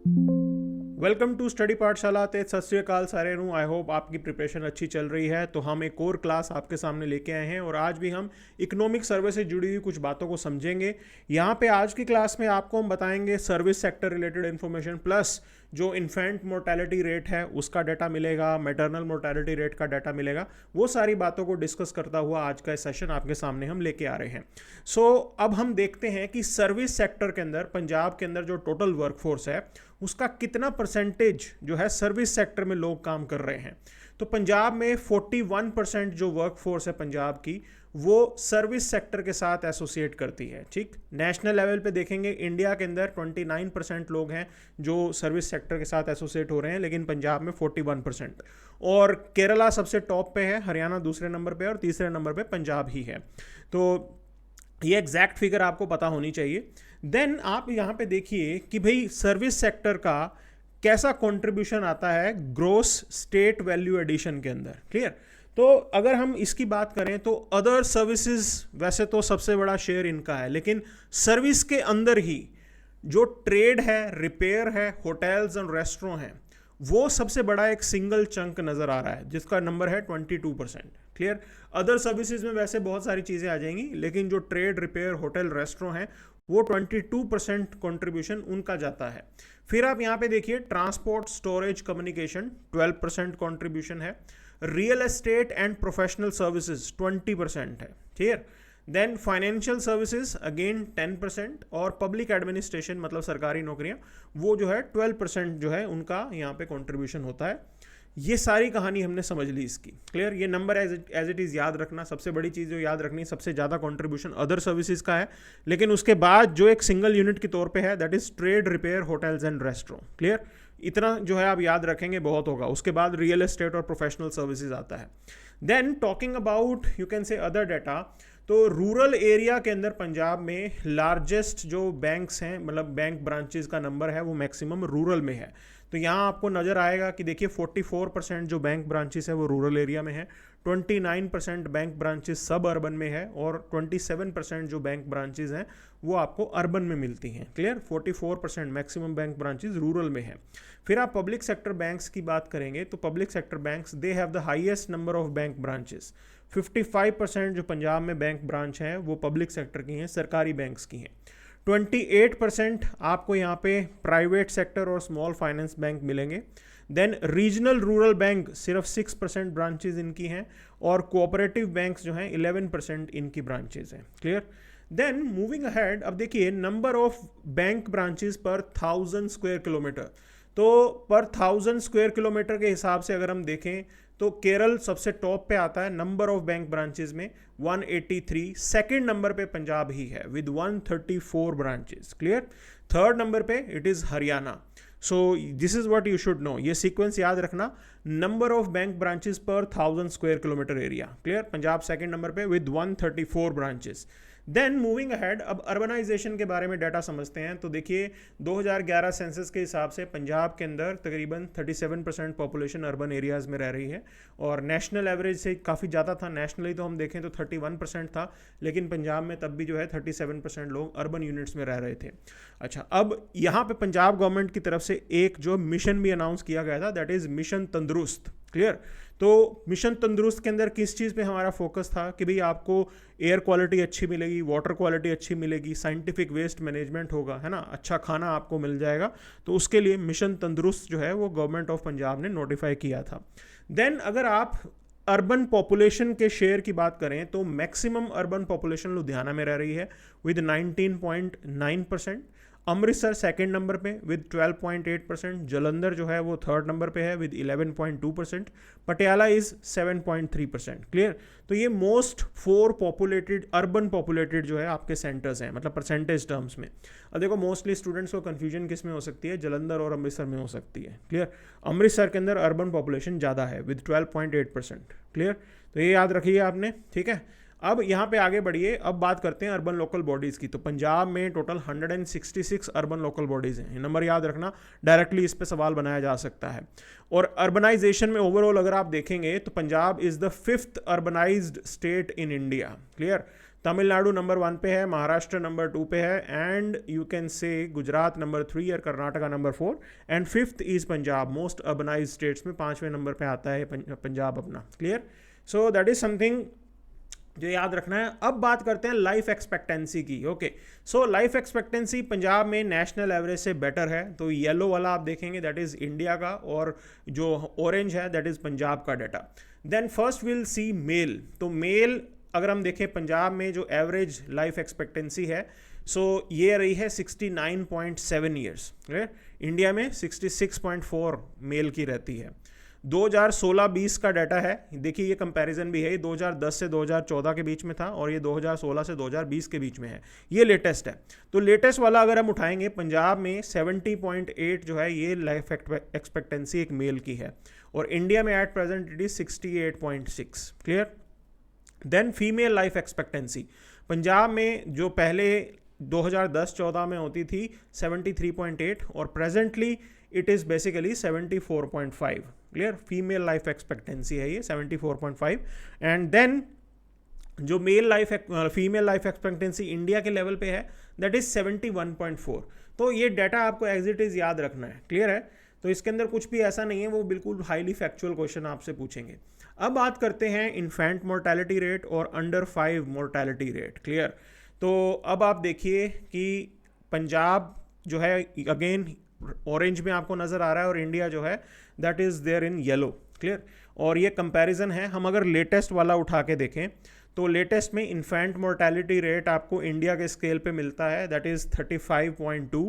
Welcome to study पाठशाला ते सत श्री अकाल सारे नु। आई होप आपकी प्रिपरेशन अच्छी चल रही है। तो हम एक और क्लास आपके सामने लेके आए हैं और आज भी हम इकोनॉमिक सर्वे से जुड़ी हुई कुछ बातों को समझेंगे। यहाँ पे आज की क्लास में आपको हम बताएंगे service sector related information, plus जो इन्फेंट मोर्टेलिटी रेट है उसका डाटा मिलेगा, मैटरनल मोर्टेलिटी रेट का डाटा मिलेगा। वो सारी बातों को डिस्कस करता हुआ आज का सेशन आपके सामने हम लेके आ रहे हैं। अब हम देखते हैं कि सर्विस सेक्टर के अंदर, पंजाब के अंदर जो टोटल वर्कफोर्स है उसका कितना परसेंटेज जो है सर्विस सेक्टर में लोग काम कर रहे हैं। तो पंजाब में 41% जो वर्कफोर्स है पंजाब की, वो सर्विस सेक्टर के साथ एसोसिएट करती है। ठीक, नेशनल लेवल पे देखेंगे इंडिया के अंदर 29% लोग हैं जो सर्विस सेक्टर के साथ एसोसिएट हो रहे हैं, लेकिन पंजाब में 41%। और केरला सबसे टॉप पे है, हरियाणा दूसरे नंबर पे और तीसरे नंबर पे पंजाब ही है। तो ये एग्जैक्ट फिगर आपको पता होनी चाहिए। देन आप यहाँ पे देखिए कि भाई सर्विस सेक्टर का कैसा कंट्रीब्यूशन आता है ग्रोस स्टेट वैल्यू एडिशन के अंदर। क्लियर? तो अगर हम इसकी बात करें तो अदर सर्विसेज वैसे तो सबसे बड़ा शेयर इनका है, लेकिन सर्विस के अंदर ही जो ट्रेड है, रिपेयर है, होटल्स और रेस्टोरेंट हैं, वो सबसे बड़ा एक सिंगल चंक नजर आ रहा है जिसका नंबर है 22%। क्लियर? अदर सर्विसेज में वैसे बहुत सारी चीजें आ जाएंगी, लेकिन जो ट्रेड, रिपेयर, होटल, रेस्टोरेंट हैं वो 22% कंट्रीब्यूशन उनका जाता है। फिर आप यहाँ पे देखिए ट्रांसपोर्ट, स्टोरेज, कम्युनिकेशन 12% कंट्रीब्यूशन है। Real estate and professional services 20% है। ठीक, देन फाइनेंशियल सर्विसेज अगेन 10% और पब्लिक एडमिनिस्ट्रेशन मतलब सरकारी नौकरियां वो जो है 12% जो है उनका यहाँ पे कंट्रीब्यूशन होता है। ये सारी कहानी हमने समझ ली इसकी। क्लियर? ये नंबर एज इट इज़ याद रखना। सबसे बड़ी चीज़ जो याद रखनी, सबसे ज़्यादा कंट्रीब्यूशन अदर सर्विसेज का है, लेकिन उसके बाद जो एक सिंगल यूनिट के तौर पे है that is trade, repair, hotels and restaurant. Clear? इतना जो है आप याद रखेंगे बहुत होगा। उसके बाद रियल एस्टेट और प्रोफेशनल सर्विसेज आता है। Then talking about you can say other data, तो रूरल एरिया के अंदर पंजाब में लार्जेस्ट जो बैंक्स हैं, मतलब बैंक ब्रांचेस का नंबर है वो मैक्सिमम रूरल में है। तो यहाँ आपको नज़र आएगा कि देखिए 44% जो बैंक ब्रांचेस है वो रूरल एरिया में है, 29% बैंक ब्रांचेस सब अर्बन में है और 27% जो बैंक ब्रांचेस हैं वो आपको अर्बन में मिलती हैं। Clear? 44% maximum bank branches rural में है। फिर आप पब्लिक सेक्टर बैंक्स की बात करेंगे तो public sector banks they have the highest number of bank branches. 55% जो पंजाब में बैंक ब्रांच हैं वो पब्लिक सेक्टर की हैं, सरकारी बैंक्स की हैं। 28% आपको यहाँ पे प्राइवेट सेक्टर और स्मॉल फाइनेंस बैंक मिलेंगे। देन रीजनल रूरल बैंक सिर्फ 6% ब्रांचेज इनकी हैं और कोऑपरेटिव बैंक्स जो हैं 11% इनकी ब्रांचेज हैं। क्लियर? देन मूविंग अहेड, अब देखिए नंबर ऑफ बैंक ब्रांचेज पर 1000 स्क्वायर किलोमीटर। तो पर 1000 स्क्वायर किलोमीटर के हिसाब से अगर हम देखें तो केरल सबसे टॉप पे आता है नंबर ऑफ बैंक ब्रांचेस में 183। सेकंड नंबर पे पंजाब ही है with 134 branches. Clear? Third number पे it is Haryana. So this is what you should know. ये सीक्वेंस याद रखना, नंबर ऑफ बैंक ब्रांचेस पर 1000 square kilometre area. Clear? Punjab second number पे with 134 branches. Then moving ahead, अब अर्बनाइजेशन के बारे में डाटा समझते हैं। तो देखिए 2011 सेंसस के हिसाब से पंजाब के अंदर तकरीबन 37% पॉपुलेशन अर्बन एरियाज में रह रही है और नेशनल एवरेज से काफ़ी ज़्यादा था। नेशनली तो हम देखें तो 31% था, लेकिन पंजाब में तब भी जो है 37% लोग अर्बन यूनिट्स में रह रहे थे। अच्छा, अब यहाँ पे पंजाब गवर्नमेंट की तरफ से एक जो मिशन भी अनाउंस किया गया था दैट इज़ मिशन तंदुरुस्त। क्लियर? तो मिशन तंदुरुस्त के अंदर किस चीज़ पे हमारा फोकस था कि भाई आपको एयर क्वालिटी अच्छी मिलेगी, वाटर क्वालिटी अच्छी मिलेगी, साइंटिफिक वेस्ट मैनेजमेंट होगा, है ना, अच्छा खाना आपको मिल जाएगा। तो उसके लिए मिशन तंदुरुस्त जो है वो गवर्नमेंट ऑफ पंजाब ने नोटिफाई किया था। देन अगर आप अर्बन पॉपुलेशन के शेयर की बात करें तो मैक्सिमम अर्बन पॉपुलेशन लुधियाना में रह रही है विद 19.9%। अमृतसर सेकंड नंबर पे विद 12.8%। जलंधर जो है वो थर्ड नंबर पे है विद 11.2%। पटियाला इज 7.3%। क्लियर? तो ये मोस्ट 4 पॉपुलेटेड अर्बन पॉपुलेटेड जो है आपके सेंटर्स हैं, मतलब परसेंटेज टर्म्स में। अब देखो मोस्टली स्टूडेंट्स को कंफ्यूजन किस में हो सकती है, जलंधर और अमृतसर में हो सकती है। क्लियर? अमृतसर के अंदर अर्बन पॉपुलेशन ज़्यादा है विद 12.8%। क्लियर? तो ये याद रखिए आपने। ठीक है, अब यहाँ पे आगे बढ़िए, अब बात करते हैं अर्बन लोकल बॉडीज़ की। तो पंजाब में टोटल 166 अर्बन लोकल बॉडीज़ हैं। नंबर याद रखना, डायरेक्टली इस पे सवाल बनाया जा सकता है। और अर्बनाइजेशन में ओवरऑल अगर आप देखेंगे तो Punjab is the 5th urbanised state in India. Clear? Tamil Nadu number 1 पे है, महाराष्ट्र नंबर 2 पे है, एंड यू कैन से गुजरात नंबर 3 और Karnataka number 4, and fifth is Punjab. Most urbanise states में 5वें नंबर पे आता है पंजाब अपना। Clear? So that is something जो याद रखना है। अब बात करते हैं लाइफ एक्सपेक्टेंसी की। Okay, so life expectancy Punjab में नेशनल एवरेज से बेटर है। तो येलो वाला आप देखेंगे दैट इज इंडिया का, और जो ऑरेंज है दैट इज पंजाब का data. Then first will see male. तो मेल अगर हम देखें पंजाब में जो एवरेज लाइफ एक्सपेक्टेंसी है, सो ये रही है 69.7 ईयर्स। इंडिया में 66.4 मेल की रहती है। 2016-20 का डाटा है, देखिए ये कंपैरिजन भी है, 2010 से 2014 के बीच में था और ये 2016 से 2020 के बीच में है, ये लेटेस्ट है। तो लेटेस्ट वाला अगर हम उठाएंगे, पंजाब में 70.8 जो है ये लाइफ एक्सपेक्टेंसी एक मेल की है, और इंडिया में at present it is 68.6। Clear? Then female life expectancy Punjab में जो पहले 2010-14 में होती थी 73.8, और presently it is basically 74.5। Clear? Female life expectancy है ये 74.5। एंड देन जो फीमेल लाइफ एक्सपेक्टेंसी इंडिया के लेवल पे है दैट इज 71.4। तो ये डाटा आपको एज इट इज़ याद रखना है। क्लियर है? तो इसके अंदर कुछ भी ऐसा नहीं है, वो बिल्कुल हाईली फैक्चुअल क्वेश्चन आपसे पूछेंगे। अब बात करते हैं इन्फेंट मोर्टेलिटी रेट और अंडर 5 मोर्टेलिटी रेट। क्लियर? तो अब आप देखिए कि पंजाब जो है अगेन ऑरेंज में आपको नज़र आ रहा है, और इंडिया जो है that is there in yellow. Clear? और ये कंपैरिजन है। हम अगर लेटेस्ट वाला उठा के देखें तो लेटेस्ट में इन्फेंट मोर्टेलिटी रेट आपको इंडिया के स्केल पे मिलता है दैट इज़ 35.2,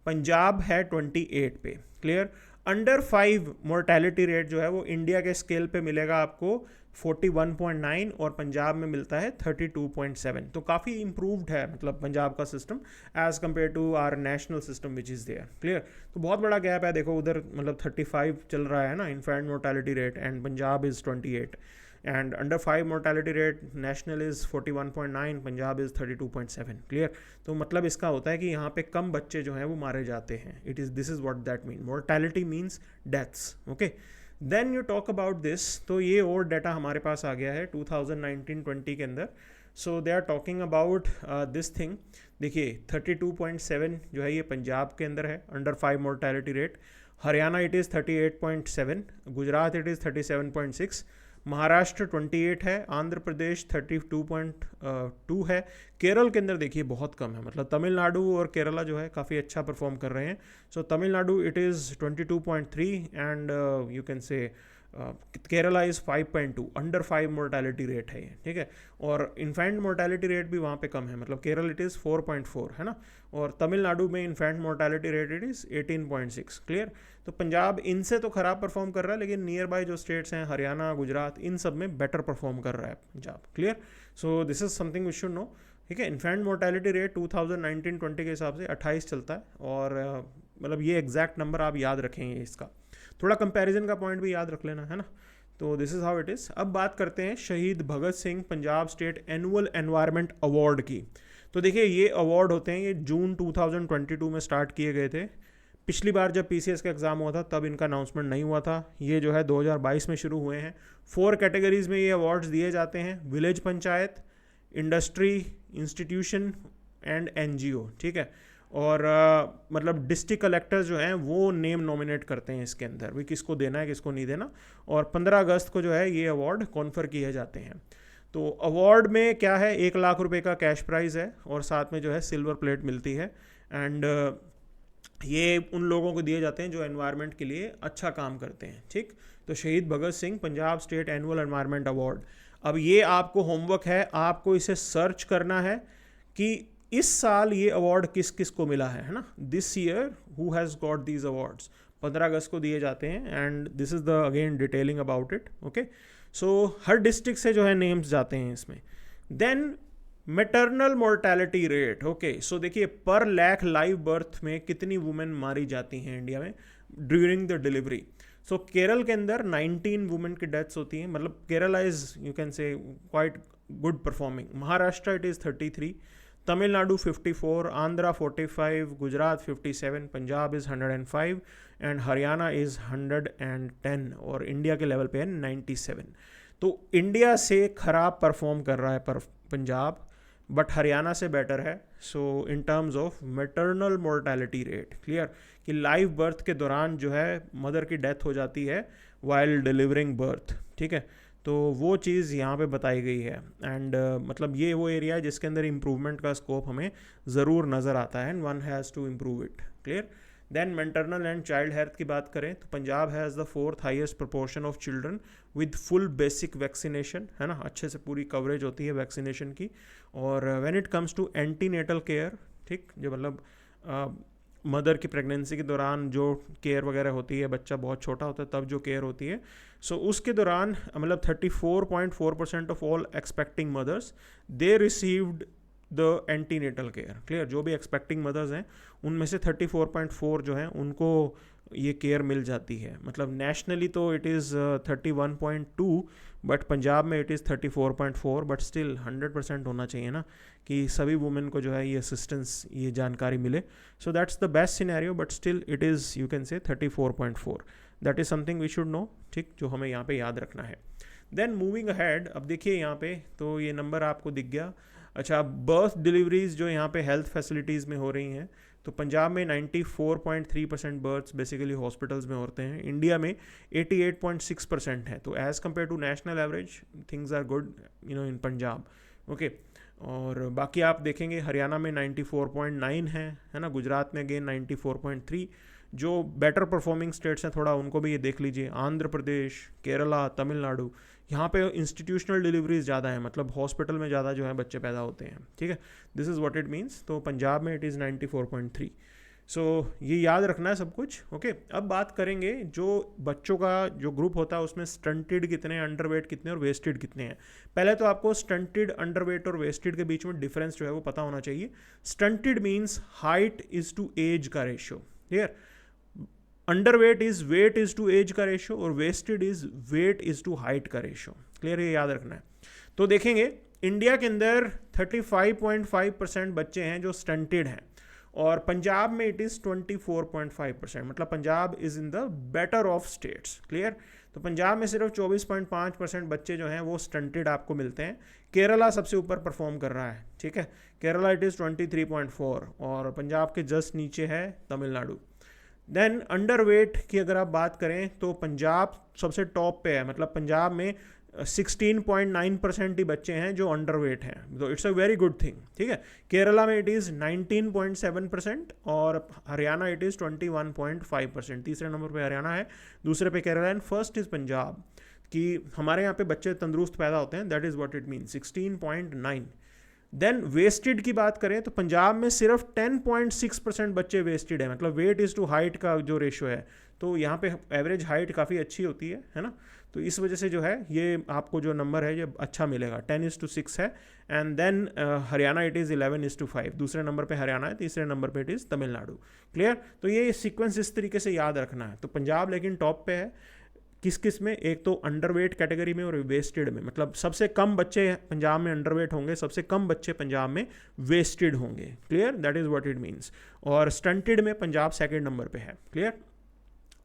पंजाब है 28 पे। क्लियर? अंडर 5 मोर्टेलिटी रेट जो है वो इंडिया के स्केल पे मिलेगा आपको 41.9, और पंजाब में मिलता है 32.7। तो काफ़ी इम्प्रूव्ड है मतलब पंजाब का system as compare to our national system which is there. Clear? तो बहुत बड़ा गैप है, देखो उधर मतलब 35 चल रहा है ना infant mortality rate, and Punjab is 28। And under 5 mortality rate national is 41.9, Punjab is 32.7। Clear? तो मतलब इसका होता है कि यहाँ पे कम बच्चे जो हैं वो मारे जाते हैं। This is what that mean. Mortality means deaths. Okay, then you talk about this. तो ये और डाटा हमारे पास आ गया है 2019-20 के अंदर। So they are talking about this thing. देखिए 32.7 जो है ये पंजाब के अंदर है under 5 mortality rate, Haryana it is 38.7, Gujarat it is 37.6, Maharashtra 28 है, आंध्र प्रदेश 32.2 है, केरल के अंदर देखिए बहुत कम है, मतलब तमिलनाडु और केरला जो है काफ़ी अच्छा परफॉर्म कर रहे हैं। So Tamil Nadu it is 22.3, and you can say Kerala is 5.2, under 5 mortality rate है ये। ठीक है? और इन्फेंट मोर्टेलिटी रेट भी वहाँ पे कम है, मतलब केरल इट इज़ 4.4 है ना, और तमिलनाडु में infant mortality rate it is 18.6। Clear? तो पंजाब इनसे तो ख़राब परफॉर्म कर रहा है, लेकिन नियर बाय जो स्टेट्स हैं हरियाणा, गुजरात, इन सब में बेटर परफॉर्म कर रहा है Punjab. Clear? So this is something we should know. ठीक है? इन्फेंट मोर्टेलिटी रेट 2019-20 के हिसाब से 28 चलता है, और मतलब ये एग्जैक्ट नंबर आप याद रखेंगे इसका, थोड़ा कंपैरिजन का पॉइंट भी याद रख लेना है ना। तो this is how it is. अब बात करते हैं Shaheed Bhagat Singh Punjab state annual environment award की। तो देखिए ये अवार्ड होते हैं, ये जून 2022 में स्टार्ट किए गए थे। पिछली बार जब PCS का एग्ज़ाम हुआ था तब इनका अनाउंसमेंट नहीं हुआ था, ये जो है 2022 में शुरू हुए हैं। 4 कैटेगरीज में ये अवार्ड्स दिए जाते हैं, village panchayat, industry, institution and NGO। ठीक है? और मतलब डिस्ट्रिक्ट कलेक्टर्स जो हैं वो नेम नॉमिनेट करते हैं इसके अंदर, भी किसको देना है किसको नहीं देना, और 15 अगस्त को जो है ये अवार्ड कॉन्फर किए जाते हैं। तो अवार्ड में क्या है, 1 लाख रुपए का कैश प्राइज़ है, और साथ में जो है सिल्वर प्लेट मिलती है, एंड ये उन लोगों को दिए जाते हैं जो एनवायरनमेंट के लिए अच्छा काम करते हैं। ठीक? तो Shaheed Bhagat Singh Punjab state annual environment award. अब ये आपको होमवर्क है, आपको इसे सर्च करना है कि इस साल ये अवार्ड किस किस को मिला है ना, this year who has got these awards. 15 अगस्त को दिए जाते हैं, and this is the again detailing about it. Okay, so हर डिस्ट्रिक्ट से जो है नेम्स जाते हैं इसमें। Then maternal mortality rate. Okay, so देखिए पर लाख लाइव बर्थ में कितनी वुमेन मारी जाती हैं इंडिया में ड्यूरिंग द डिलीवरी। सो केरल के अंदर 19 वुमेन की डेथ्स होती हैं, मतलब केरला इज़ यू कैन से quite good performing. Maharashtra it is 33, Tamil Nadu 54, Andhra 45, Gujarat 57, Punjab is 105, and Haryana is 110, और इंडिया के लेवल पे है 97। तो इंडिया से ख़राब परफॉर्म कर रहा है पंजाब, बट हरियाणा से बेटर है। So in terms of maternal mortality rate, clear, कि लाइव बर्थ के दौरान जो है मदर की डेथ हो जाती है वाइल डिलीवरिंग बर्थ, ठीक है। तो वो चीज़ यहाँ पे बताई गई है। एंड मतलब ये वो एरिया है जिसके अंदर इम्प्रूवमेंट का स्कोप हमें ज़रूर नज़र आता है, and one has to improve it, clear. Then maternal and child health की बात करें तो Punjab has the 4th highest proportion of children with full basic vaccination, है ना, अच्छे से पूरी कवरेज होती है वैक्सीनेशन की। और when it comes to antenatal care, ठीक, जो मतलब मदर की प्रेगनेंसी के दौरान जो केयर वगैरह होती है, बच्चा बहुत छोटा होता है तब जो केयर होती है, सो उसके दौरान मतलब 34.4% of all expecting mothers they received the antenatal care, clear. जो भी एक्सपेक्टिंग मदर्स हैं उनमें से 34.4 जो हैं उनको ये केयर मिल जाती है। मतलब नेशनली तो इट इज़ 31.2, बट पंजाब में इट इज़ 34.4, बट स्टिल 100% होना चाहिए ना कि सभी वुमेन को जो है ये असिस्टेंस, ये जानकारी मिले। So that's the best scenario, but still it is, you can say 34.4, that is something we should know, ठीक, जो हमें यहाँ पे याद रखना है। देन मूविंग अहेड, अब देखिए यहाँ पे तो ये नंबर आपको दिख गया। अच्छा, बर्थ डिलीवरीज जो यहाँ पे हेल्थ फैसिलिटीज़ में हो रही हैं, तो पंजाब में 94.3% बर्थ्स बेसिकली हॉस्पिटल्स में होते हैं। इंडिया में 88.6% है। तो as compare to national average things are good, you know, in Punjab, okay. और बाकी आप देखेंगे हरियाणा में 94.9 है ना, गुजरात में अगेन 94.3। जो बेटर परफॉर्मिंग स्टेट्स हैं थोड़ा उनको भी ये देख लीजिए, आंध्र प्रदेश, केरला, तमिलनाडु, यहाँ पे इंस्टीट्यूशनल डिलीवरीज ज़्यादा है, मतलब हॉस्पिटल में ज़्यादा जो है बच्चे पैदा होते हैं, ठीक है। This is what it means. तो पंजाब में इट इज़ 94.3। सो ये याद रखना है सब कुछ, ओके। अब बात करेंगे जो बच्चों का जो ग्रुप होता है उसमें स्टंटेड कितने, अंडरवेट कितने और वेस्टेड कितने हैं। पहले तो आपको स्टंटेड, अंडरवेट और वेस्टेड के बीच में डिफरेंस जो है वो पता होना चाहिए। Stunted means height is to age का ratio, clear. Underweight is weight is to age का रेशियो, और wasted is weight is to height का रेशियो, क्लियर, ये याद रखना है। तो देखेंगे इंडिया के अंदर 35.5% बच्चे हैं जो स्टंटेड हैं, और पंजाब में इट इज़ 24.5%, मतलब Punjab is in the better of states, clear. तो पंजाब में सिर्फ 24.5% बच्चे जो हैं वो स्टंटेड आपको मिलते हैं। केरला सबसे ऊपर परफॉर्म कर रहा है, ठीक है, केरला इट इज़ 23.4, और पंजाब के जस्ट नीचे है तमिलनाडु। देन अंडरवेट की अगर आप बात करें तो पंजाब सबसे टॉप पे है, मतलब पंजाब में 16.9% ही बच्चे हैं जो अंडरवेट हैं, तो it's a very good thing, ठीक है। केरला में इट इज़ 19.7%, और हरियाणा इट इज़ 21.5%। तीसरे नंबर पे हरियाणा है, दूसरे पे Kerala, and first is Punjab. कि हमारे यहाँ पे बच्चे तंदुरुस्त पैदा होते हैं, that is what it mean, 16.9। Then wasted की बात करें तो पंजाब में सिर्फ 10.6% बच्चे वेस्टेड है, मतलब वेट इज़ टू हाइट का जो रेशियो है, तो यहाँ पे एवरेज हाइट काफ़ी अच्छी होती है ना। तो इस वजह से जो है ये आपको जो नंबर है ये अच्छा मिलेगा, 10:6 है। And then Haryana it is 11:5, दूसरे नंबर पे हरियाणा है, तीसरे नंबर पे इट इज़ तमिलनाडु, क्लियर। तो ये सीक्वेंस इस तरीके से याद रखना है। तो पंजाब लेकिन टॉप पे है, किस किस में, एक तो अंडरवेट कैटेगरी में और वेस्टेड में, मतलब सबसे कम बच्चे पंजाब में अंडरवेट होंगे, सबसे कम बच्चे पंजाब में वेस्टेड होंगे, clear, that is what it means. और स्टंटेड में पंजाब सेकंड नंबर पे है, क्लियर।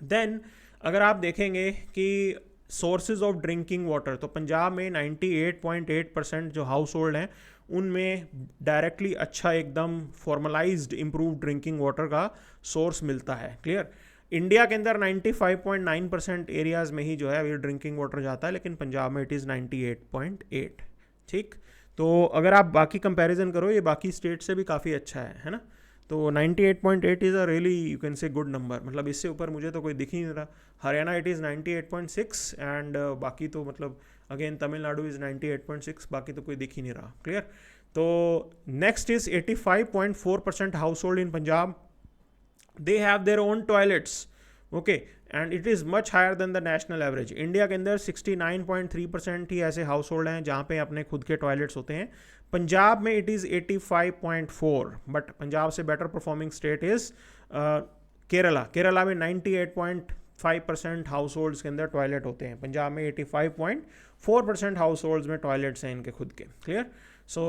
देन अगर आप देखेंगे कि सोर्सेज ऑफ ड्रिंकिंग वाटर, तो पंजाब में 98.8% जो हाउस होल्ड हैं उनमें डायरेक्टली अच्छा एकदम फॉर्मलाइज्ड इम्प्रूव ड्रिंकिंग वाटर का सोर्स मिलता है, क्लियर। इंडिया के अंदर 95.9% एरियाज़ में ही जो है ये ड्रिंकिंग वाटर जाता है, लेकिन पंजाब में इट इज़ 98.8, ठीक। तो अगर आप बाकी कंपैरिजन करो, ये बाकी स्टेट से भी काफ़ी अच्छा है ना। तो 98.8 is a really, you can से, गुड नंबर, मतलब इससे ऊपर मुझे तो कोई दिख ही नहीं रहा। हरियाणा इट इज़ 98.6, एंड बाकी तो मतलब अगेन तमिलनाडु इज़ 98.6, बाकी तो कोई दिख ही नहीं रहा, क्लियर। तो next is 85.4% house hold in Punjab, they have their own toilets, okay, and it is much higher than the national average. India के अंदर 69.3% ही ऐसे हाउस होल्ड हैं जहाँ पे अपने खुद के टॉयलेट्स होते हैं। पंजाब में इट इज़ 85.4, बट पंजाब से better performing state is Kerala. Kerala में 98.5% हाउस होल्ड्स के अंदर टॉयलेट होते हैं, पंजाब में 85.4% हाउस होल्ड्स में टॉयलेट्स हैं इनके खुद के, clear. So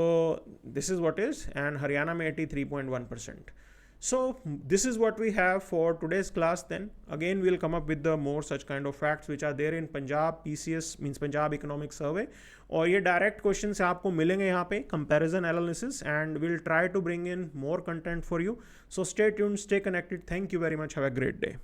this is what is, and Haryana में 83.1%। So this is what we have for today's class. Then again we'll come up with the more such kind of facts which are there in Punjab PCS means Punjab Economic Survey, और ये direct question से आपको मिलेंगे यहाँ पे comparison analysis, and will try to bring in more content for you. So stay tuned, stay connected. Thank you very much. Have a great day.